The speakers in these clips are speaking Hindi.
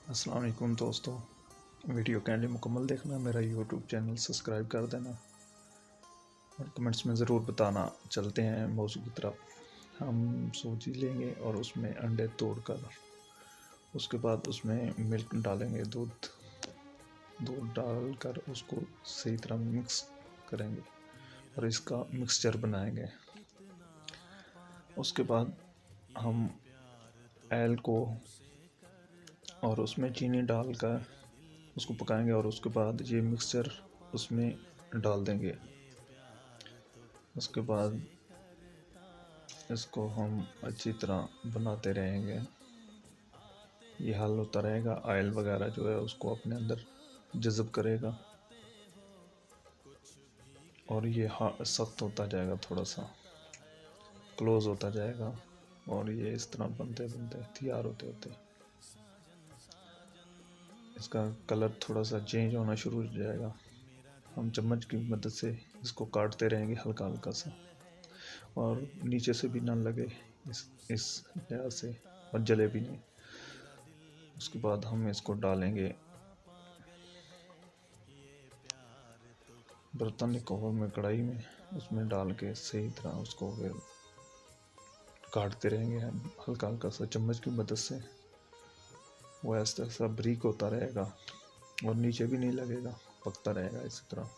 अस्सलाम वालेकुम दोस्तों, वीडियो कैंडली मुकम्मल देखना, मेरा यूट्यूब चैनल सब्सक्राइब कर देना और कमेंट्स में ज़रूर बताना। चलते हैं मौजू की तरफ। हम सूजी लेंगे और उसमें अंडे तोड़कर उसके बाद उसमें मिल्क डालेंगे, दूध डालकर उसको सही तरह मिक्स करेंगे और इसका मिक्सचर बनाएंगे। उसके बाद हम एल को और उसमें चीनी डालकर उसको पकाएंगे और उसके बाद ये मिक्सचर उसमें डाल देंगे। उसके बाद इसको हम अच्छी तरह बनाते रहेंगे। ये हल होता रहेगा, ऑयल वगैरह जो है उसको अपने अंदर जज़ब करेगा और ये सख्त होता जाएगा, थोड़ा सा क्लोज होता जाएगा और ये इस तरह बनते बनते तैयार होते होते इसका कलर थोड़ा सा चेंज होना शुरू हो जाएगा। हम चम्मच की मदद से इसको काटते रहेंगे हल्का हल्का सा, और नीचे से भी ना लगे इस लिहाज से, और जले भी नहीं। उसके बाद हम इसको डालेंगे बर्तन कवर में, कढ़ाई में, उसमें डाल के सही तरह उसको फिर काटते रहेंगे हम हल्का हल्का सा चम्मच की मदद से। वो ऐसा ऐसा ब्रीक होता रहेगा और नीचे भी नहीं लगेगा, पकता रहेगा इसी तरह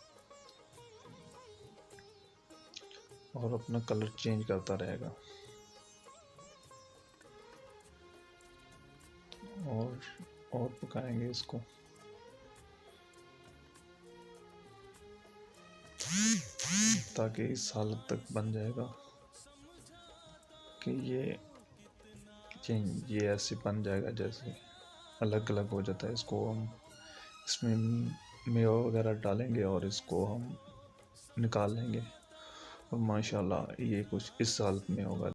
और अपना कलर चेंज करता रहेगा। और पकाएंगे इसको ताकि इस हालत तक बन जाएगा कि ये ऐसे बन जाएगा जैसे अलग अलग हो जाता है। इसको हम इसमें मेवा वगैरह डालेंगे और इसको हम निकाल लेंगे और माशाल्लाह ये कुछ इस हालत में होगा।